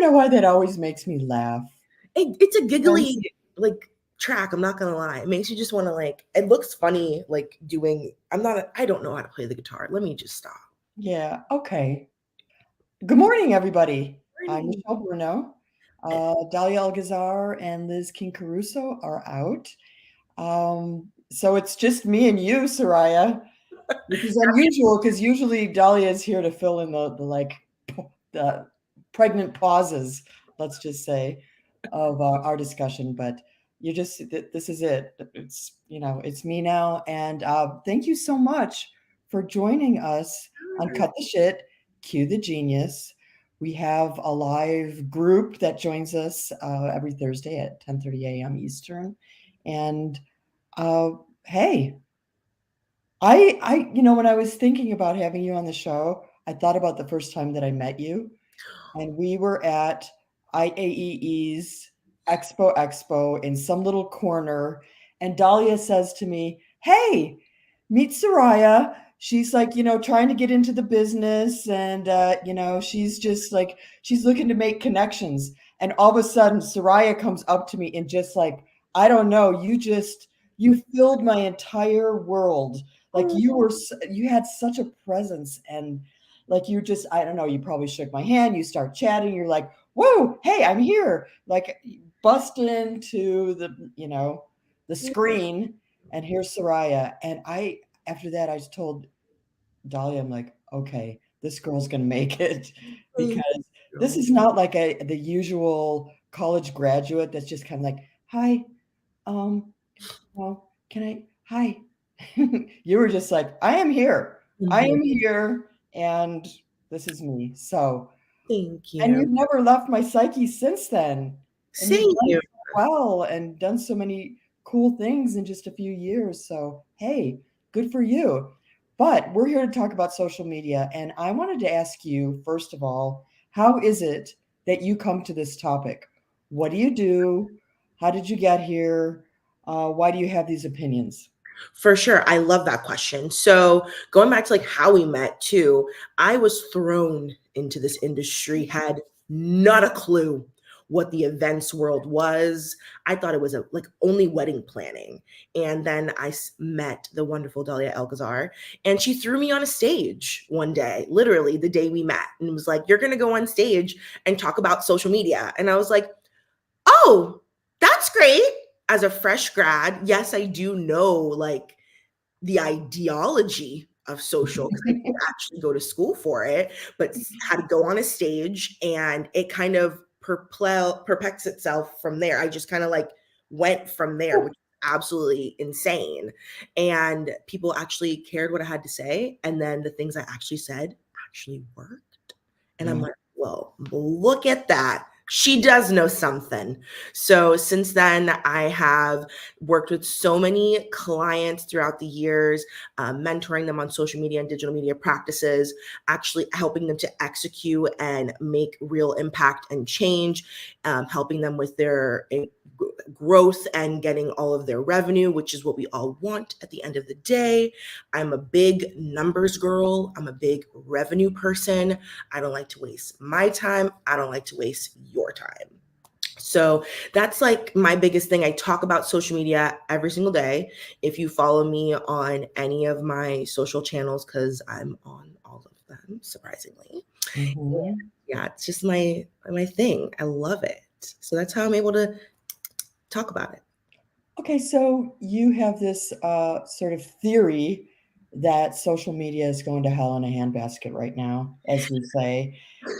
know why that always makes me laugh. It's a giggly like track. I'm not gonna lie. It makes you just want to like. It looks funny like doing. I don't know how to play the guitar. Let me just stop. Yeah. Okay. Good morning, everybody. I'm Morning. Michelle Bruno. Dalia Algazar and Liz King Caruso are out. So it's just me and you, Soraya, which is unusual because usually Dahlia is here to fill in the pregnant pauses, let's just say, of our discussion. But this is it. It's me now. And thank you so much for joining us on Cut the Shit, Cue the Genius. We have a live group that joins us every Thursday at 10:30 a.m. Eastern. And hey, when I was thinking about having you on the show, I thought about the first time that I met you, and we were at IAEE's Expo in some little corner, and Dahlia says to me, "Hey, meet Soraya." She's like, trying to get into the business, and she's just like she's looking to make connections. And all of a sudden, Soraya comes up to me and just like, I don't know, you filled my entire world. Like you had such a presence, and like you just, I don't know, you probably shook my hand, you start chatting, you're like, whoa, hey, I'm here. Like bust into the screen, and here's Soraya. And after that, I just told Dahlia, I'm like, okay, this girl's gonna make it because this is not like the usual college graduate that's just kind of like, hi, um, well, can I? Hi. You were just like, I am here. I am here, and this is me. So, Thank and you. you've never left my psyche since then. And you've Thank done you. so well and done so many cool things in just a few years. So, hey, good for you. But we're here to talk about social media. And I wanted to ask you, first of all, how is it that you come to this topic? What do you do? How did you get here? Why do you have these opinions? For sure. I love that question. So going back to like how we met too, I was thrown into this industry, had not a clue what the events world was. I thought it was like only wedding planning. And then I met the wonderful Dalia Algazar, and she threw me on a stage one day, literally the day we met, and was like, you're going to go on stage and talk about social media. And I was like, oh, that's great. As a fresh grad, yes, I do know like the ideology of social because I didn't actually go to school for it, but had to go on a stage, and it kind of perpetuates itself from there. I just kind of like went from there, which is absolutely insane. And people actually cared what I had to say. And then the things I actually said actually worked. And I'm like, whoa, look at that. She does know something. So since then, I have worked with so many clients throughout the years, mentoring them on social media and digital media practices, actually helping them to execute and make real impact and change, helping them with their growth and getting all of their revenue, which is what we all want at the end of the day. I'm a big numbers girl. I'm a big revenue person. I don't like to waste my time. I don't like to waste your time. So that's like my biggest thing. I talk about social media every single day. If you follow me on any of my social channels, because I'm on all of them, surprisingly. Mm-hmm. Yeah, it's just my thing. I love it. So that's how I'm able to talk about it. Okay, so you have this sort of theory that social media is going to hell in a handbasket right now, as you say.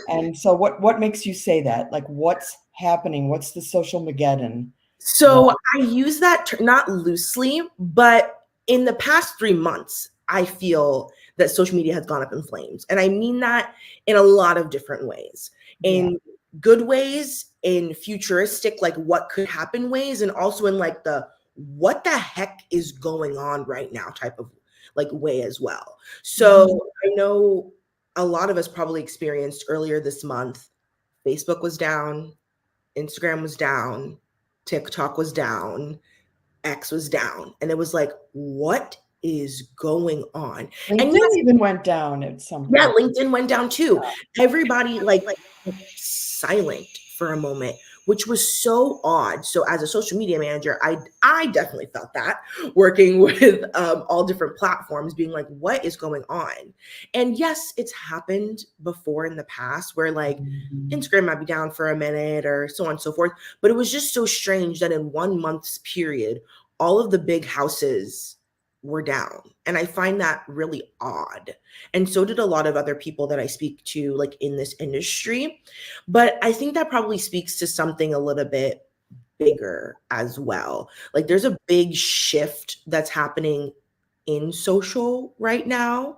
And so what makes you say that? Like what's happening? What's the social Mageddon? So I use that not loosely, but in the past 3 months, I feel that social media has gone up in flames. And I mean that in a lot of different ways. In good ways, in futuristic, like what could happen ways, and also in like the what the heck is going on right now type of like way as well. So I know a lot of us probably experienced earlier this month, Facebook was down, Instagram was down, TikTok was down, X was down. And it was like, what is going on? And LinkedIn even went down at some yeah, point. LinkedIn went down too. Everybody, like silent for a moment, which was so odd. So as a social media manager, I definitely felt that working with all different platforms, being like, what is going on? And yes, it's happened before in the past where like Instagram might be down for a minute or so on and so forth. But it was just so strange that in 1 month's period, all of the big houses were down. And I find that really odd. And so did a lot of other people that I speak to, like in this industry. But I think that probably speaks to something a little bit bigger as well. Like there's a big shift that's happening in social right now,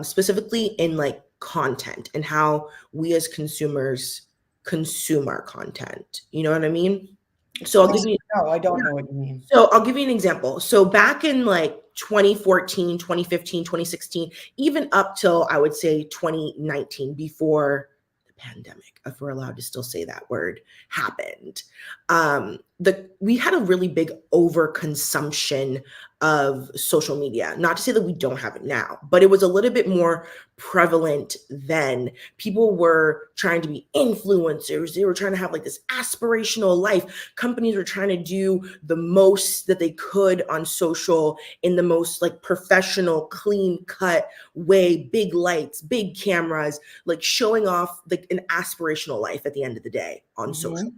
specifically in like content and how we as consumers consume our content. You know what I mean? So I'll give you No, I don't know what you mean. so I'll give you an example. So back in like 2014, 2015, 2016, even up till I would say 2019, before the pandemic, if we're allowed to still say that word, happened, we had a really big overconsumption of social media. Not to say that we don't have it now, but it was a little bit more prevalent then. People were trying to be influencers. They were trying to have like this aspirational life. Companies were trying to do the most that they could on social in the most like professional, clean cut way, big lights, big cameras, like showing off like an aspirational life at the end of the day on social.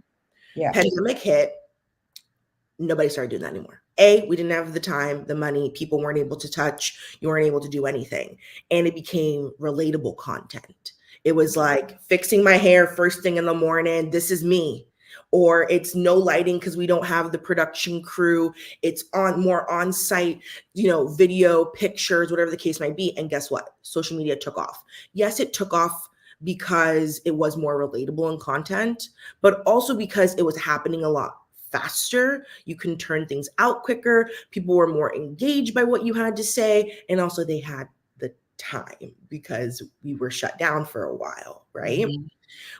Yeah. Pandemic hit, nobody started doing that anymore. We didn't have the time, the money, people weren't able to touch, you weren't able to do anything. And it became relatable content. It was like fixing my hair first thing in the morning, this is me. Or it's no lighting because we don't have the production crew. It's more on-site, video, pictures, whatever the case might be. And guess what? Social media took off. Yes, it took off because it was more relatable in content, but also because it was happening a lot faster. You can turn things out quicker. People were more engaged by what you had to say. And also they had the time because we were shut down for a while, right?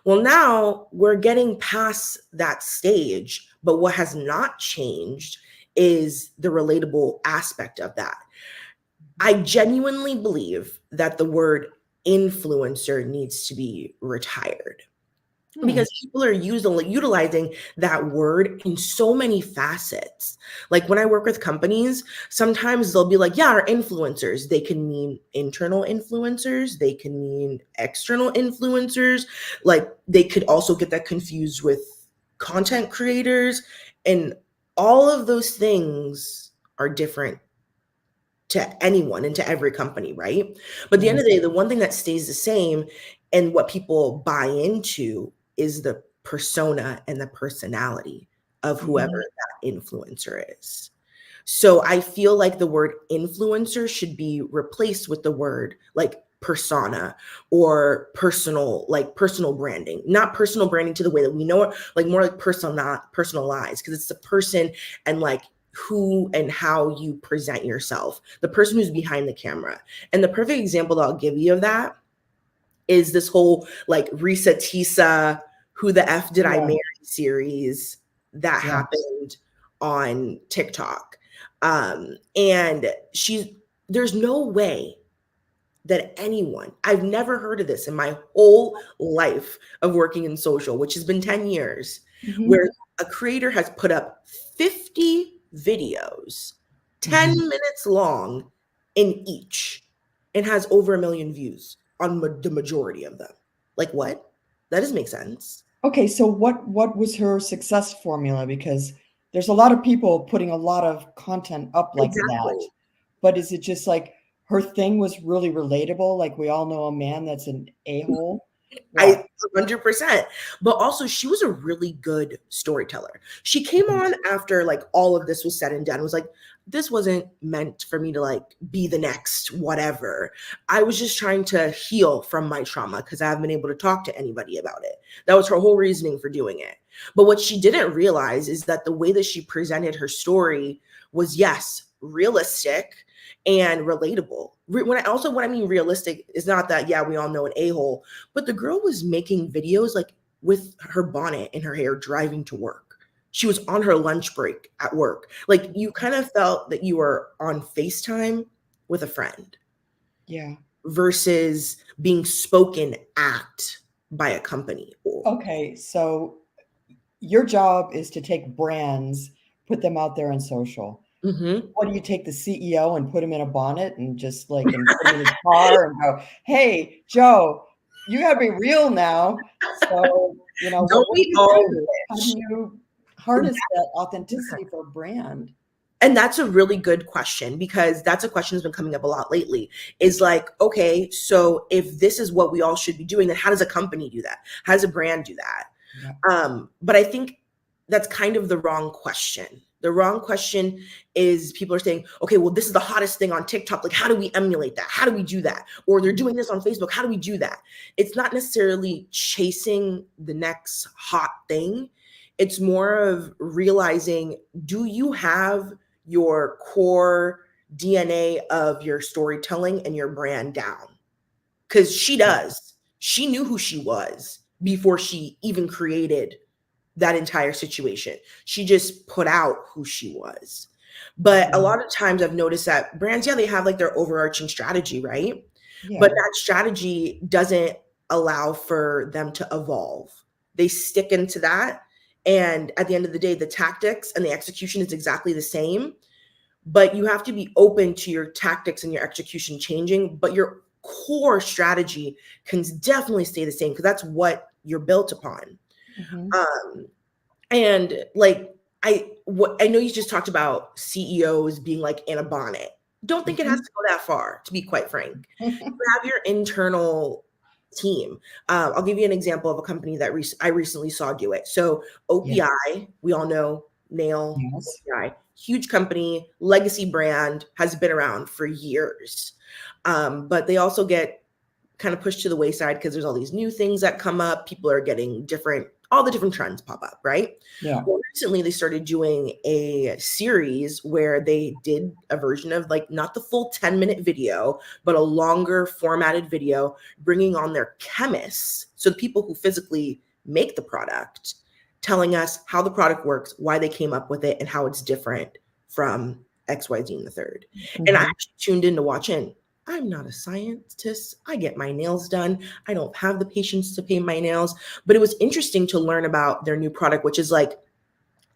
Well, now we're getting past that stage, but what has not changed is the relatable aspect of that. I genuinely believe that the word influencer needs to be retired because people are utilizing that word in so many facets. Like when I work with companies, sometimes they'll be like, yeah, our influencers. They can mean internal influencers. They can mean external influencers. Like they could also get that confused with content creators. And all of those things are different to anyone and to every company, right? But at the end of the day, the one thing that stays the same and what people buy into is the persona and the personality of whoever that influencer is. So I feel like the word influencer should be replaced with the word like persona or personal branding, not personal branding to the way that we know it, like more like personalized, because it's the person and like who and how you present yourself, the person who's behind the camera. And the perfect example that I'll give you of that is this whole like Risa Tisa, Who the F Did I Marry series that happened on TikTok. And there's no way that anyone, I've never heard of this in my whole life of working in social, which has been 10 years, where a creator has put up 50 videos, 10 minutes long in each, and has over 1 million views on the majority of them. Like what? That doesn't make sense. Okay, so what was her success formula? Because there's a lot of people putting a lot of content up like that. But is it just like her thing was really relatable? Like we all know a man that's an a-hole. I 100%. But also she was a really good storyteller. She came on after like all of this was said and done, was like, this wasn't meant for me to like be the next whatever. I was just trying to heal from my trauma because I haven't been able to talk to anybody about it. That was her whole reasoning for doing it. But what she didn't realize is that the way that she presented her story was, yes, realistic and relatable. When I mean realistic is not that, yeah, we all know an a-hole, but the girl was making videos like with her bonnet and her hair driving to work. She was on her lunch break at work. Like you kind of felt that you were on FaceTime with a friend. Yeah. Versus being spoken at by a company. Okay, so your job is to take brands, put them out there on social. Mm-hmm. What do you take the CEO and put him in a bonnet and just like and put him in his car and go, "Hey, Joe, you gotta be real now." So, Don't what do we you all do? How do wish? you harness that authenticity for a brand? And that's a really good question, because that's a question that's been coming up a lot lately. Is like, okay, so if this is what we all should be doing, then how does a company do that? How does a brand do that? Yeah. But I think that's kind of the wrong question. The wrong question is, people are saying, okay, well, this is the hottest thing on TikTok. Like, how do we emulate that? How do we do that? Or they're doing this on Facebook. How do we do that? It's not necessarily chasing the next hot thing. It's more of realizing, do you have your core DNA of your storytelling and your brand down? Because she does. She knew who she was before she even created that entire situation. She just put out who she was. But a lot of times I've noticed that brands, yeah, they have like their overarching strategy, right? But Yeah. that strategy doesn't allow for them to evolve. They stick into that. And at the end of the day, the tactics and the execution is exactly the same. But you have to be open to your tactics and your execution changing. But your core strategy can definitely stay the same, because that's what you're built upon. Mhm. Um, and like, I know you just talked about CEOs being like in a bonnet. Don't think it has Mhm. to go that far, to be quite frank. You have your internal team. I'll give you an example of a company that I recently saw do it. So Yeah. OPI, we all know Nail, Yes. OPI, huge company, legacy brand, has been around for years. But they also get kind of pushed to the wayside because there's all these new things that come up. People are getting all the different trends pop up, right? Yeah. Well, recently they started doing a series where they did a version of, like, not the full 10-minute video, but a longer formatted video, bringing on their chemists. So the people who physically make the product, telling us how the product works, why they came up with it, and how it's different from XYZ and the third. And I Mhm. actually tuned in to watch in. I'm not a scientist. I get my nails done. I don't have the patience to paint my nails. But it was interesting to learn about their new product, which is like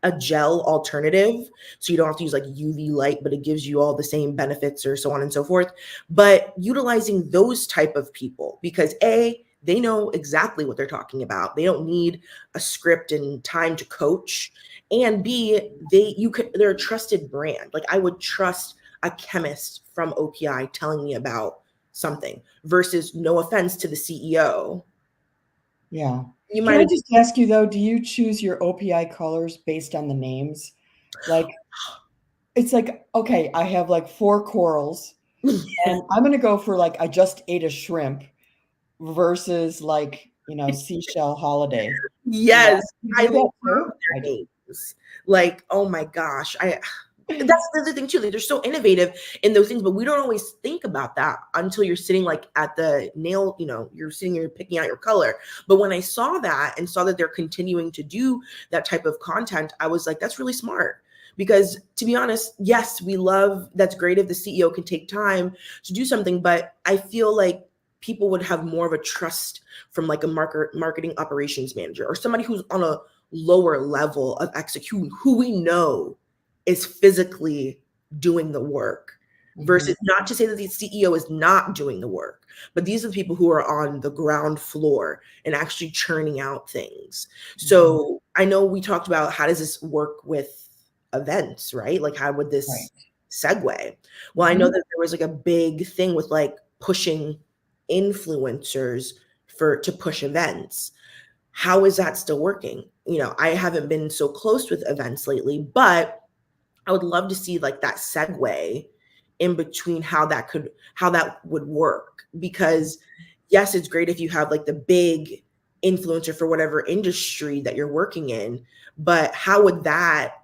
a gel alternative. So you don't have to use like UV light, but it gives you all the same benefits, or so on and so forth. But utilizing those type of people, because A, they know exactly what they're talking about. They don't need a script and time to coach. And B, they're a trusted brand. Like, I would trust a chemist from OPI telling me about something, versus, no offense to the CEO, Yeah. you Can might I have. just ask you though, do you choose your OPI colors based on the names? Like, it's like, okay, I have like 4 corals and I'm gonna go for like, I just ate a shrimp versus like, seashell holiday. Yes, You I do love that too? their names. Like, oh my gosh, that's the other thing too. Like, they're so innovative in those things, but we don't always think about that until you're sitting like at the nail, you're sitting here picking out your color. But when I saw that and saw that they're continuing to do that type of content, I was like, that's really smart. Because, to be honest, yes, that's great if the CEO can take time to do something, but I feel like people would have more of a trust from like a marketing operations manager, or somebody who's on a lower level of execution, who we know is physically doing the work, Mhm. versus, not to say that the CEO is not doing the work, but these are the people who are on the ground floor and actually churning out things. Mhm. So I know we talked about, how does this work with events, right? Like, how would Right. this segue? Well, I know Mhm. that there was like a big thing with like pushing influencers to push events. How is that still working? I haven't been so close with events lately, but I would love to see like that segue in between, how that would work. Because yes, it's great if you have like the big influencer for whatever industry that you're working in, but how would that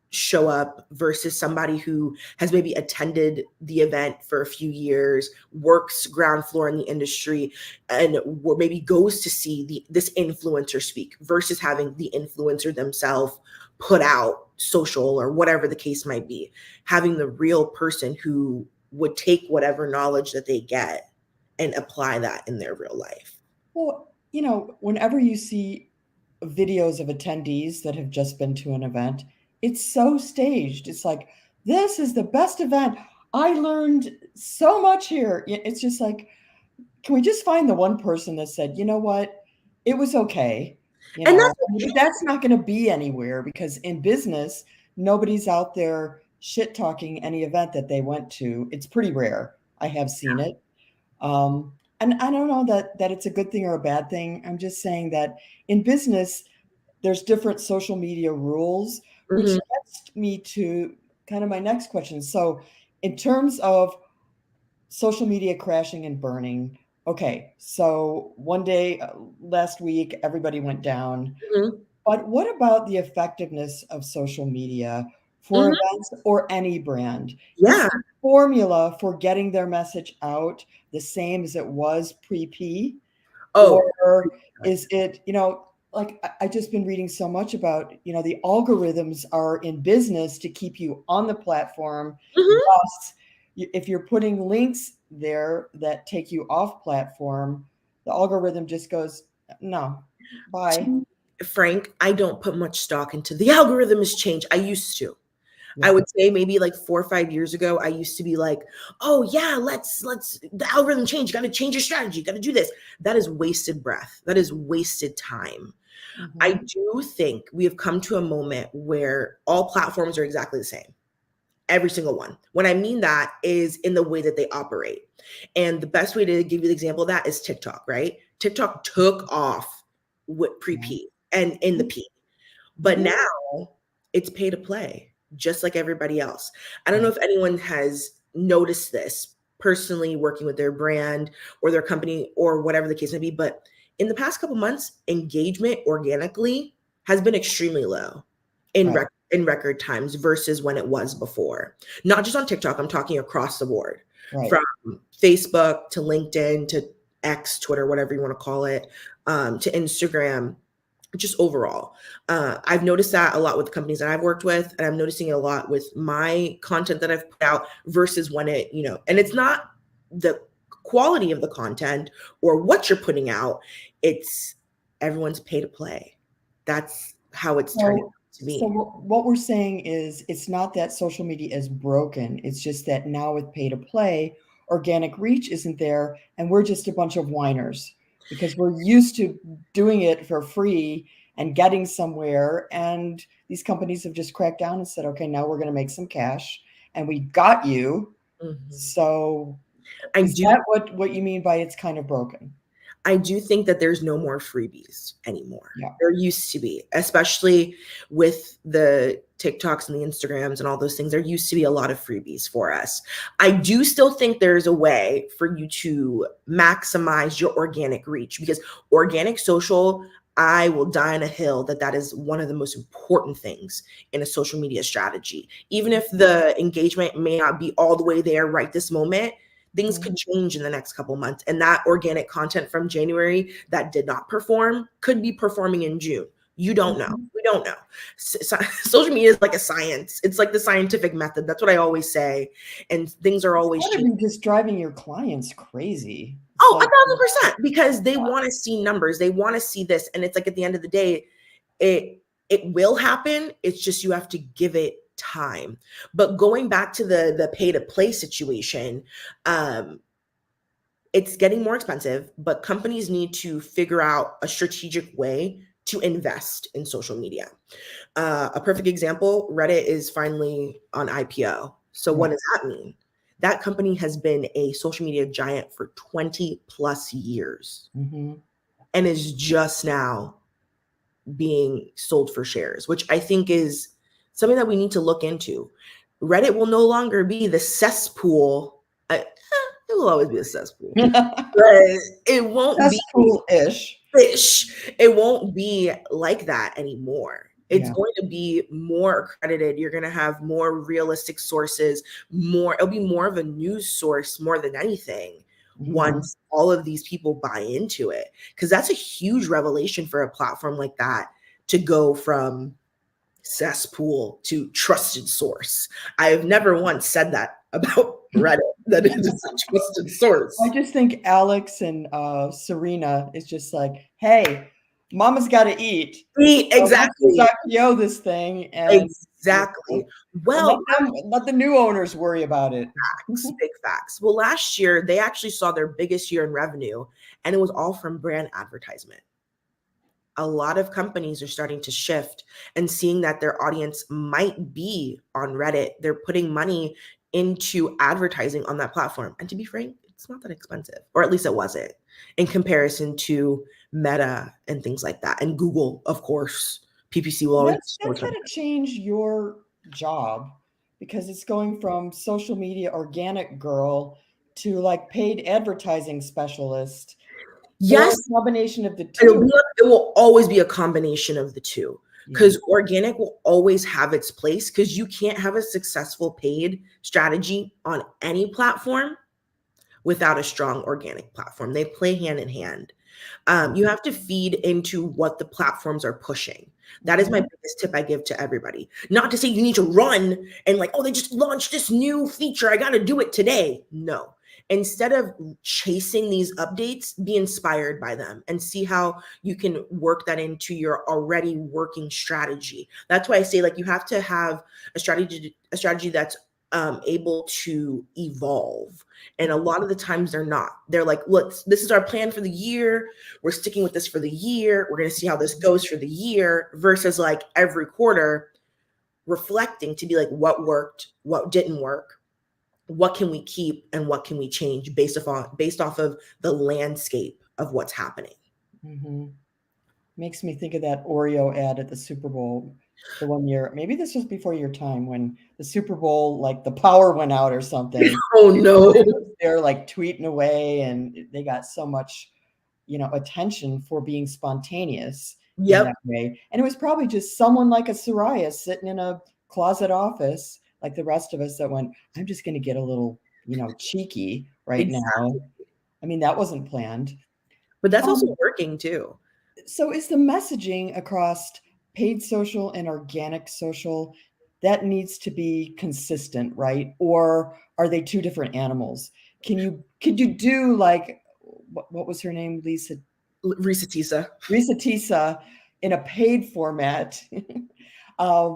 show up versus somebody who has maybe attended the event for a few years, works ground floor in the industry, and maybe goes to see this influencer speak, versus having the influencer themselves put out social, or whatever the case might be. Having the real person who would take whatever knowledge that they get and apply that in their real life. Well, whenever you see videos of attendees that have just been to an event, it's so staged. It's like, this is the best event. I learned so much here. It's just like, can we just find the one person that said, you know what, it was okay? And that's But that's not going to be anywhere, because in business, nobody's out there shit talking any event that they went to. It's pretty rare. I have seen it. And I don't know that it's a good thing or a bad thing. I'm just saying that in business, there's different social media rules, which mhm, gets me to kind of my next question. So, in terms of social media crashing and burning, okay, so one day last week, everybody went down. mhm, But what about the effectiveness of social media for mhm. events or any brand? Is Yeah. the formula for getting their message out the same as it was pre-P? Oh, Or is it, like I just been reading so much about, the algorithms are in business to keep you on the platform. mhm. Thus, if you're putting links there that take you off platform, the algorithm just goes, no, bye. Frank, I don't put much stock into the algorithm has changed. I used to. I Yeah. would say maybe like 4 or 5 years ago, I used to be like, "Oh yeah, let's the algorithm change. You got to change your strategy. You got to do this." That is wasted breath. That is wasted time. I Mhm. do think we have come to a moment where all platforms are exactly the same. Every single one. What I mean that is in the way that they operate. And the best way to give you the example of that is TikTok, right? TikTok took off with Yeah. pre-P and in the It P. But did. now it's pay to play, just like everybody else. I don't know Right. if anyone has noticed this personally working with their brand or their company or whatever the case may be, but in the past couple months, engagement organically has been extremely low in Right. in record times versus when it was before. Not just on TikTok, I'm talking across the board, Right. from Facebook to LinkedIn to X, Twitter, whatever you want to call it, to Instagram, just overall. I've noticed that a lot with the companies that I've worked with, and I'm noticing it a lot with my content that I've put out versus when and it's not the quality of the content or what you're putting out, it's everyone's pay to play. That's how it's turning So, out to so me. what we're saying is it's not that social media is broken. It's just that now with pay to play, organic reach isn't there, and we're just a bunch of whiners because we're used to doing it for free and getting somewhere. And these companies have just cracked down and said, okay, now we're going to make some cash, and we got you. Mhm. So, I is do that what you mean by it's kind of broken? I do think that there's no more freebies anymore. Yeah. There used to be, especially with the TikToks and the Instagrams and all those things. There used to be a lot of freebies for us. I do still think there's a way for you to maximize your organic reach, because organic social, I will die on a hill that that is one of the most important things in a social media strategy. Even if the engagement may not be all the way there right this moment, things Mhm. could change in the next couple months, and that organic content from January that did not perform could be performing in June. You don't know. Mhm. We don't know. Social media is like a science. It's like the scientific method. That's what I always say. And things are It's always gotta changing. be just driving your clients crazy. It's Oh, like, 1,000%, because they want to see numbers. They want to see this. And it's like at the end of the day, it it will happen. It's just you have to give it time. But going back to the pay to play situation, um, it's getting more expensive, but companies need to figure out a strategic way to invest in social media. A perfect example, Reddit is finally on IPO. So what right. does that mean? That company has been a social media giant for 20 plus years Mhm. and is just now being sold for shares, which I think is something that we need to look into. Reddit will no longer be the cesspool. It will always be a cesspool, but it won't That's be cool-ish. fish. It won't be like that anymore. It's Yeah. going to be more accredited. You're going to have more realistic sources, it'll be more of a news source more than anything Mhm. once all of these people buy into it. Because that's a huge revelation for a platform like that to go from cesspool to trusted source. I have never once said that about Reddit, that it is a trusted I source. just think Alex and, Serena is just like, hey, mama's got to eat. So Exactly. let's IPO this thing and Exactly. Well, let the new owners worry about it. big facts. Well, last year they actually saw their biggest year in revenue, and it was all from brand advertisement. A lot of companies are starting to shift and seeing that their audience might be on Reddit. They're putting money into advertising on that platform. And to be frank, it's not that expensive, or at least it wasn't in comparison to Meta and things like that. And Google, of course, PPC will always be so That's got to expensive. change your job because it's going from social media organic girl to like paid advertising specialist or Yes, a combination of the it'll two. be it will always be a combination of the two, Yeah. because organic will always have its place, because you can't have a successful paid strategy on any platform without a strong organic platform. They play hand in hand. You have to feed into what the platforms are pushing. That is my Mhm. biggest tip I give to everybody. Not to say you need to run and like, oh, they just launched this new feature, I got to do it today. No. Instead of chasing these updates, be inspired by them and see how you can work that into your already working strategy. That's why I say like you have to have a strategy that's able to evolve. And a lot of the times they're not. They're like, look, this is our plan for the year. We're sticking with this for the year. We're going to see how this goes for the year, versus like every quarter reflecting to be like, what worked, what didn't work, what can we keep, and what can we change based off of the landscape of what's happening. Mhm. Makes me think of that Oreo ad at the Super Bowl the one year. Maybe this was before your time when the Super Bowl, like the power went out or something. Oh no. They're like tweeting away and they got so much, attention for being spontaneous in Yep. that way. And it was probably just someone like a Soraya sitting in a closet office like the rest of us that went, I'm just going to get a little, cheeky right Exactly. now. I mean, that wasn't planned. But that's also Um, working too. so is the messaging across paid social and organic social that needs to be consistent, right? Or are they two different animals? Could you do like what was her name? Risa Tisa. Risa Tisa in a paid format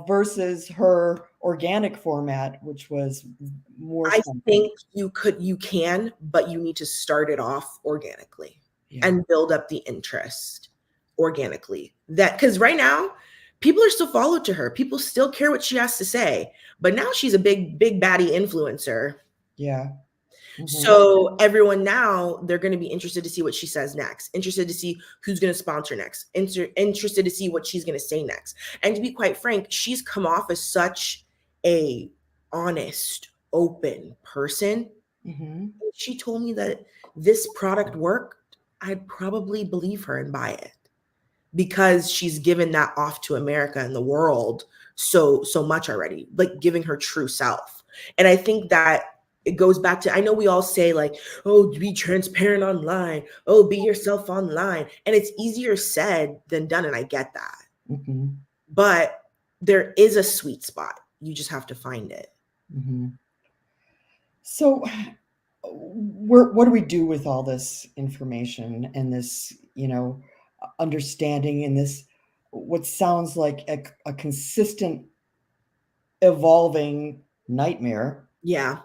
versus her organic format, which was more I spontaneous. think you can, but you need to start it off organically Yeah. and build up the interest organically. That, because right now, people are still followed to her. People still care what she has to say. But now she's a big baddie influencer. Yeah. Hmm. So everyone now, they're going to be interested to see what she says next, interested to see who's going to sponsor next, interested to see what she's going to say next. And to be quite frank, she's come off as such a honest, open person. Hmm. If she told me that this product worked, I'd probably believe her and buy it, because she's given that off to America and the world so much already, like giving her true self. And I think that it goes back to, I know we all say like, oh, be transparent online, oh, be yourself online, and it's easier said than done, and I get that. Hmm. But there is a sweet spot. You just have to find it. Hmm. So, what do we do with all this information and this, understanding and this, what sounds like a consistent evolving nightmare Yeah,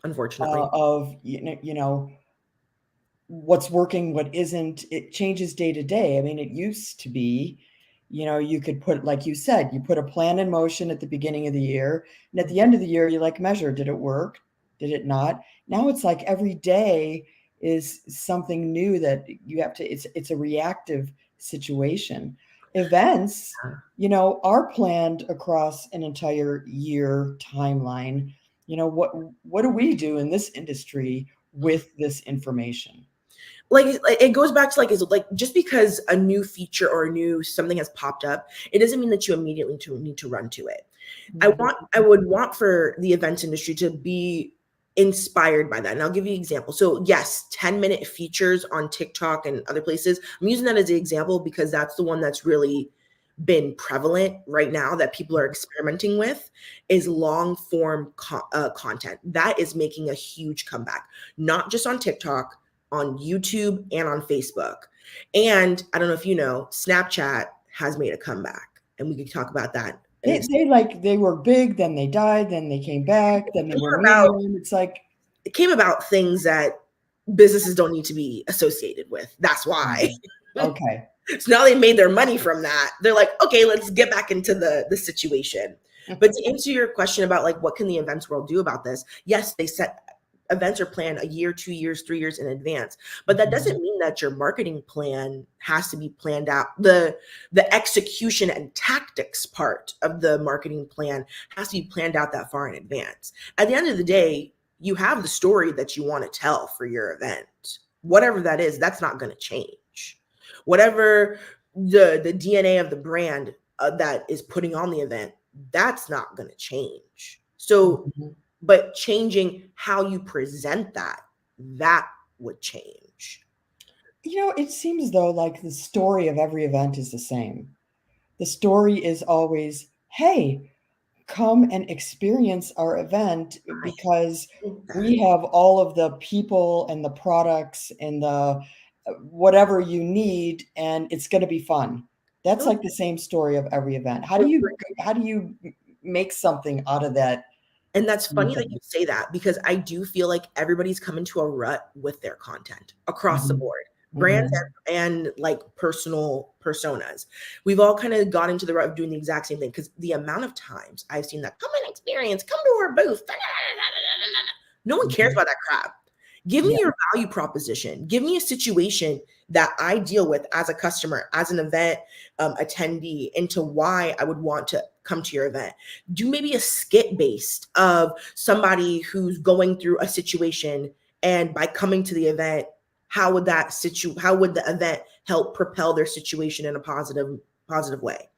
unfortunately. of, what's working, what isn't. It changes day to day. I mean, it used to be, you could put, like you said, you put a plan in motion at the beginning of the year, and at the end of the year, you like measure, did it work? Did it not? Now it's like every day is something new that you have to, it's a reactive situation. Events, are planned across an entire year timeline. What do we do in this industry with this information? Like it goes back to like, is it like, just because a new feature or a new something has popped up, it doesn't mean that you immediately need to run to it. Mhm. I would want for the events industry to be inspired by that. And I'll give you an example. So yes, 10-minute features on TikTok and other places. I'm using that as an example because that's the one that's really been prevalent right now that people are experimenting with, is long form content. That is making a huge comeback, not just on TikTok, on YouTube and on Facebook. And I don't know if you know, Snapchat has made a comeback, and we could talk about that. They were big, then they died, then they came back, then they were About medium. It's like, it came about things that businesses don't need to be associated with. That's why. okay. So now they made their money from that. They're like, okay, let's get back into the situation. But to answer your question about like what can the events world do about this? Yes, they set events are planned a year, 2 years, 3 years in advance. But that doesn't mean that your marketing plan has to be planned out. The execution and tactics part of the marketing plan has to be planned out that far in advance. At the end of the day, you have the story that you want to tell for your event. Whatever that is, that's not going to change. Whatever the DNA of the brand that is putting on the event, that's not going to change. So, but changing how you present that would change. You know, it seems though like the story of every event is the same. The story is always, hey, come and experience our event because we have all of the people and the products and the whatever you need, and it's going to be fun. That's like the same story of every event. How do you make something out of that? And that's funny that you say that, because I do feel like everybody's come into a rut with their content across the board, brands and like personal personas. We've all kind of got into the rut of doing the exact same thing, because the amount of times I've seen that, come and experience, come to our booth. No one cares about that crap. Give me your value proposition. Give me a situation that I deal with as a customer, as an event attendee, into why I would want to come to your event. Do maybe a skit based of somebody who's going through a situation, and by coming to the event, how would the event help propel their situation in a positive way?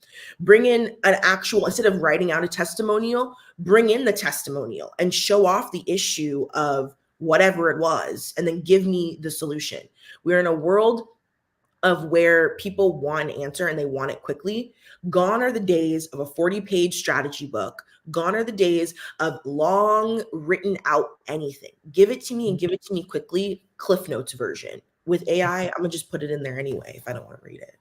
Bring in an actual, instead of writing out a testimonial, bring in the testimonial and show off the issue of whatever it was, and then give me the solution. We're in a world of where people want an answer and they want it quickly. Gone are the days of a 40-page strategy book. Gone are the days of long written out anything. Give it to me, and give it to me quickly. Cliff Notes version. With AI, I'm gonna just put it in there anyway if I don't want to read it.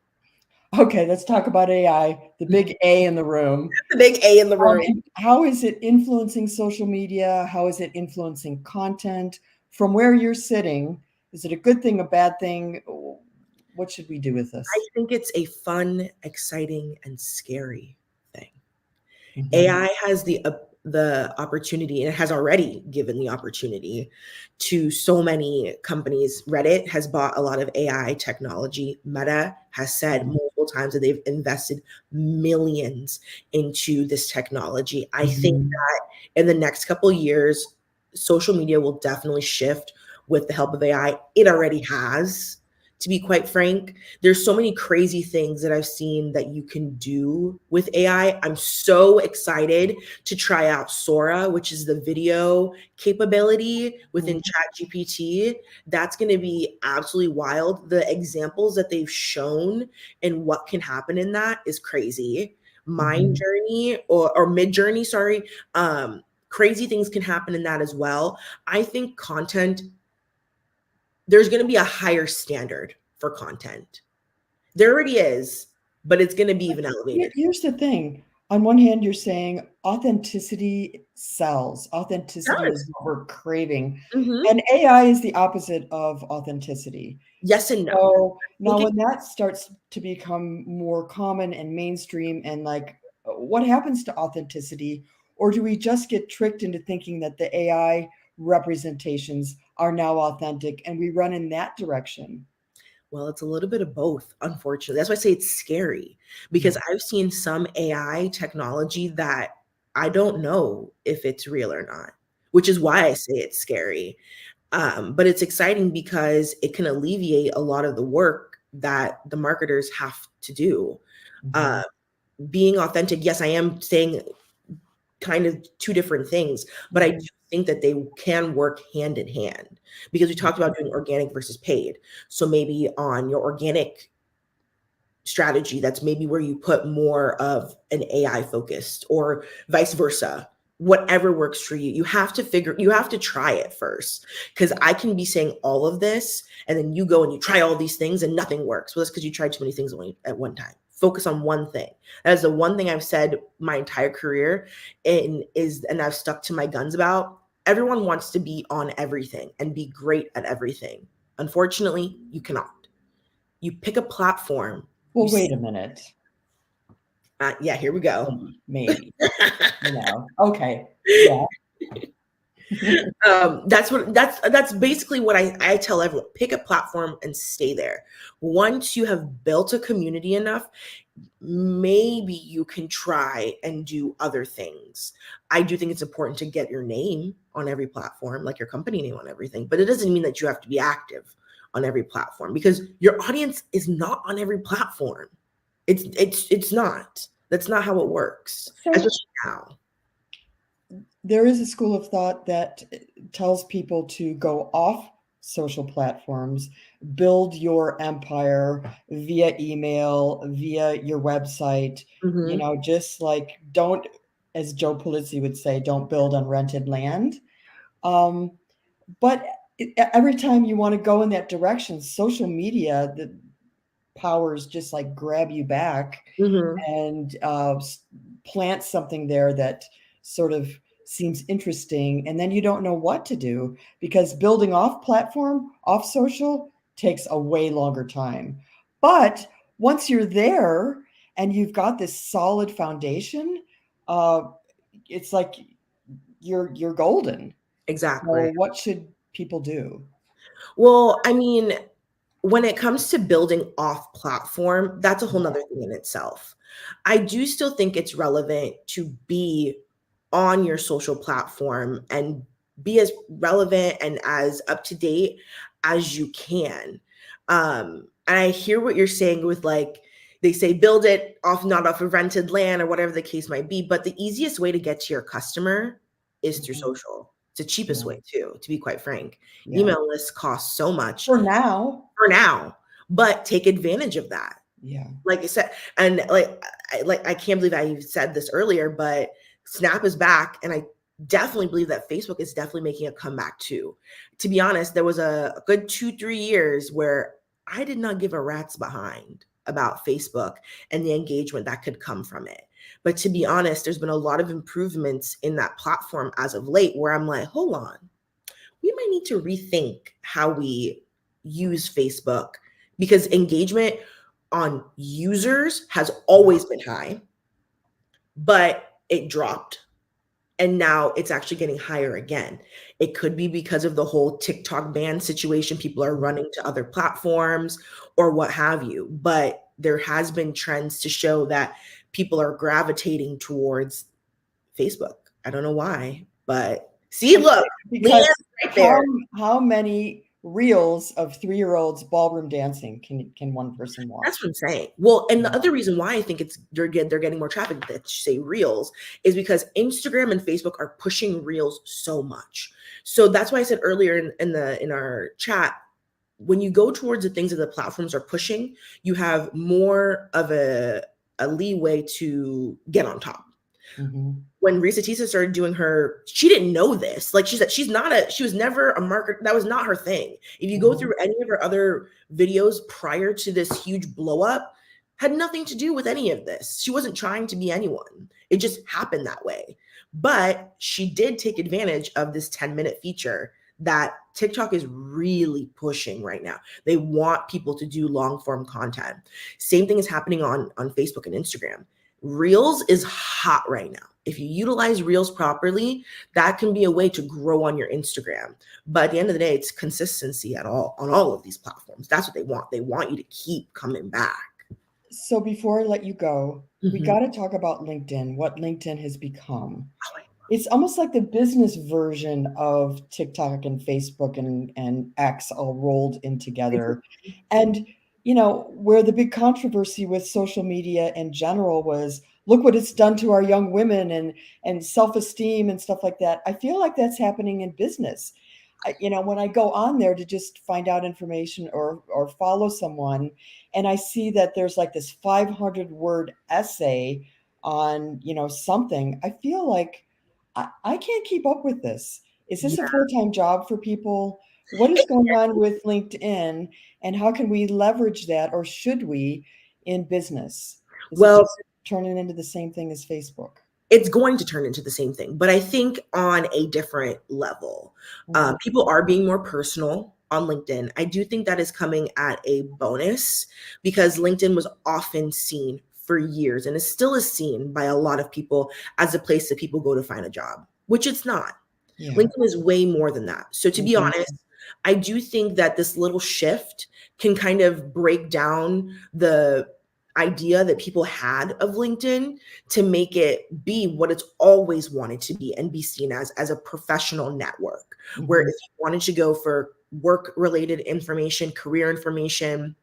Okay, let's talk about AI, the big A in the room. The big A in the room. How is it influencing social media? How is it influencing content? From where you're sitting, is it a good thing, a bad thing? What should we do with this? I think it's a fun, exciting, and scary thing. AI has the opportunity, and it has already given the opportunity to so many companies. Reddit has bought a lot of AI technology. Meta has said multiple times that they've invested millions into this technology. I think that in the next couple of years, social media will definitely shift with the help of AI. It already has. To be quite frank, there's so many crazy things that I've seen that you can do with AI. I'm so excited to try out Sora, which is the video capability within ChatGPT. That's going to be absolutely wild. The examples that they've shown and what can happen in that is crazy. Mind Journey or Mid Journey, sorry. Crazy things can happen in that as well. I think content, there's going to be a higher standard for content. There already is, but it's going to be even elevated. Here's the thing. On one hand, you're saying authenticity sells. Authenticity is what we're craving. And AI is the opposite of authenticity. Yes and no. So now when that starts to become more common and mainstream, and like, what happens to authenticity? Or do we just get tricked into thinking that the AI representations are now authentic and we run in that direction? Well, it's a little bit of both, unfortunately. That's why I say it's scary, because I've seen some AI technology that I don't know if it's real or not, which is why I say it's scary. But it's exciting because it can alleviate a lot of the work that the marketers have to do. Being authentic, yes, I am saying kind of two different things, but I do think that they can work hand in hand, because we talked about doing organic versus paid. So maybe on your organic strategy, that's maybe where you put more of an AI focused, or vice versa. whatever works for you. You have to try it first. Because I can be saying all of this, and then you go and you try all these things and nothing works. Well, that's because you tried too many things only at one time. Focus on one thing. That is the one thing I've said my entire career, and I've stuck to my guns about. Everyone wants to be on everything and be great at everything. Unfortunately, you cannot. You pick a platform. Well, wait a minute. Yeah, here we go. Maybe. Okay. Yeah. That's basically what I tell everyone. Pick a platform and stay there. Once you have built a community enough, maybe you can try and do other things. I do think it's important to get your name on every platform, like your company name on everything, but it doesn't mean that you have to be active on every platform, because your audience is not on every platform. It's not. That's not how it works, especially now. There is a school of thought that tells people to go off social platforms, build your empire via email, via your website, just like don't, as Joe Pulizzi would say, don't build on rented land. But every time you want to go in that direction, social media, the powers just like grab you back and plant something there that sort of seems interesting, and then you don't know what to do, because building off platform, off social, takes a way longer time. But once you're there and you've got this solid foundation, it's like you're golden. Exactly. So what should people do? Well, I mean, when it comes to building off platform, that's a whole nother thing in itself. I do still think it's relevant to be on your social platform and be as relevant and as up to date as you can. And I hear what you're saying with, like, they say build it off, not off of rented land or whatever the case might be. But the easiest way to get to your customer is through social. It's the cheapest way too, to be quite frank. Yeah. Email lists cost so much For now, but take advantage of that. Yeah. Like I said, and I can't believe I said this earlier, but Snap is back, and I definitely believe that Facebook is definitely making a comeback too. To be honest, there was a good 2-3 years where I did not give a rat's behind about Facebook and the engagement that could come from it. But to be honest, there's been a lot of improvements in that platform as of late, where I'm like, hold on, we might need to rethink how we use Facebook, because engagement on users has always been high, but it dropped. And now it's actually getting higher again. It could be because of the whole TikTok ban situation. People are running to other platforms or what have you. But there has been trends to show that people are gravitating towards Facebook. I don't know why, but see, look, because right there. how many reels of 3-year-olds ballroom dancing can one person watch? That's what I'm saying. Well, and the other reason why I think they're getting more traffic, that you say reels, is because Instagram and Facebook are pushing reels so much. So that's why I said earlier in our chat, when you go towards the things that the platforms are pushing, you have more of a leeway to get on top. When Risa Tisa started doing she didn't know this. Like she said, she was never a marketer. That was not her thing. If you go through any of her other videos prior to this huge blow up, had nothing to do with any of this. She wasn't trying to be anyone. It just happened that way. But she did take advantage of this 10-minute feature that TikTok is really pushing right now. They want people to do long form content. Same thing is happening on Facebook and Instagram. Reels is hot right now. If you utilize Reels properly, that can be a way to grow on your Instagram. But at the end of the day, it's consistency on all of these platforms. That's what they want. They want you to keep coming back. So before I let you go, we got to talk about LinkedIn, what LinkedIn has become. It's almost like the business version of TikTok and Facebook and X all rolled in together. And where the big controversy with social media in general was, look what it's done to our young women and self-esteem and stuff like that. I feel like that's happening in business. When I go on there to just find out information or follow someone, and I see that there's like this 500-word essay on, something, I feel like I can't keep up with this. Is this a Yeah. full-time job for people? What is going on with LinkedIn, and how can we leverage that, or should we, in business? Is it Well, just turning into the same thing as Facebook? it's going to turn into the same thing, but I think on a different level. Mhm. People are being more personal on LinkedIn. I do think that is coming at a bonus because LinkedIn was often seen for years and it still is seen by a lot of people as a place that people go to find a job, which it's not. Yeah. LinkedIn is way more than that. So to be Mhm. honest, I do think that this little shift can kind of break down the idea that people had of LinkedIn to make it be what it's always wanted to be and be seen as a professional network where if Mhm. you wanted to go for work related information, career information,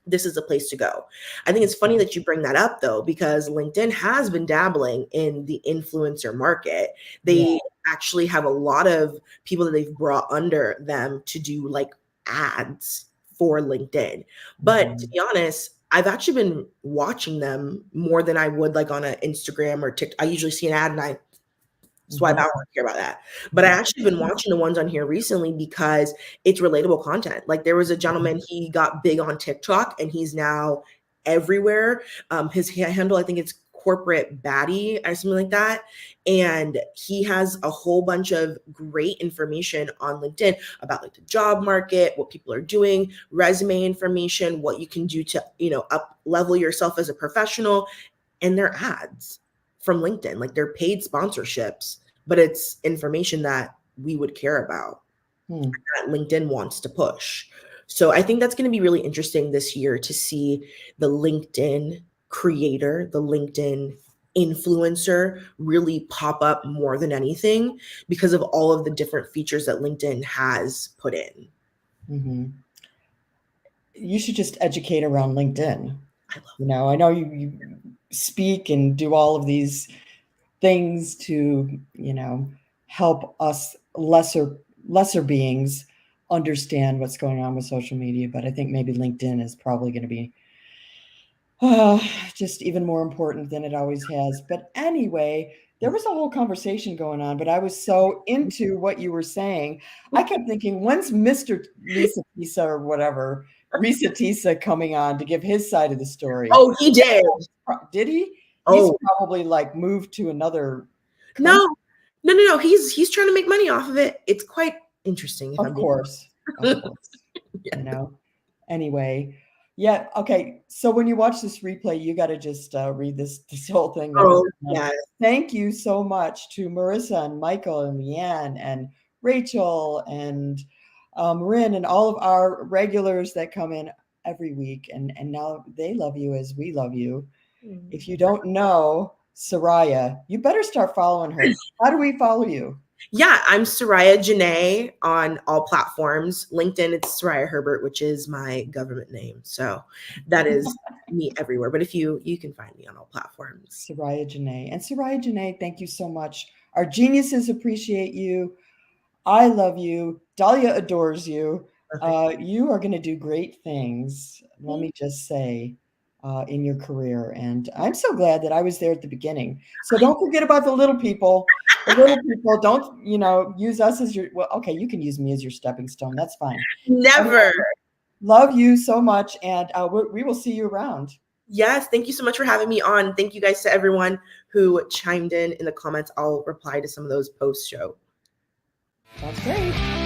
this is a place to go. I think it's funny that you bring that up though, because LinkedIn has been dabbling in the influencer market. Yeah. They actually have a lot of people that they've brought under them to do like ads for LinkedIn. But to Mhm. be honest, I've actually been watching them more than I would like on an Instagram or TikTok. I usually see an ad and I swipe Mhm. out, I don't care about that. But I actually been watching the ones on here recently because it's relatable content. Like there was a gentleman, he got big on TikTok and he's now everywhere. His handle, I think it's corporate baddie or something like that. And he has a whole bunch of great information on LinkedIn about like the job market, what people are doing, resume information, what you can do to, up level yourself as a professional, and their ads from LinkedIn. Like they're paid sponsorships, but it's information that we would care about Hmm. that LinkedIn wants to push. So I think that's going to be really interesting this year to see the LinkedIn creator, the LinkedIn influencer really pop up more than anything because of all of the different features that LinkedIn has put in. Mhm. You should just educate around LinkedIn. I love I know you speak and do all of these things to, help us lesser beings understand what's going on with social media, but I think maybe LinkedIn is probably going to be uh, just even more important than it always has. But anyway, there was a whole conversation going on, but I was so into what you were saying. I kept thinking, when's Mr. Lisa Tisa or whatever, Risa Tisa coming on to give his side of the story? Oh, he did. Did he? He's Oh, probably like moved to another no, country. no. He's trying to make money off of it. It's quite interesting, if Of I'm being course. Of honest. course. Yeah. You know. Anyway, yeah, okay. So when you watch this replay, you got to just read this whole thing that was Oh, done. yes. Thank you so much to Marissa and Michael and Leanne and Rachel and Rin and all of our regulars that come in every week. And now they love you as we love you. If you don't know Soraya, you better start following her. How do we follow you? Yeah, I'm Soraya Janae on all platforms. LinkedIn, it's Soraya Herbert, which is my government name. So that is me everywhere. But if you can find me on all platforms. Soraya Janae. And Soraya Janae, thank you so much. Our geniuses appreciate you. I love you. Dahlia adores you. Perfect. You are going to do great things, let me just say, in your career. And I'm so glad that I was there at the beginning. So don't forget about the little people. The little people, don't, use us as your, well, okay, you can use me as your stepping stone. That's fine. Anyway, Never. love you so much. And we will see you around. Yes, thank you so much for having me on. Thank you guys to everyone who chimed in the comments. I'll reply to some of those post show. Sounds great.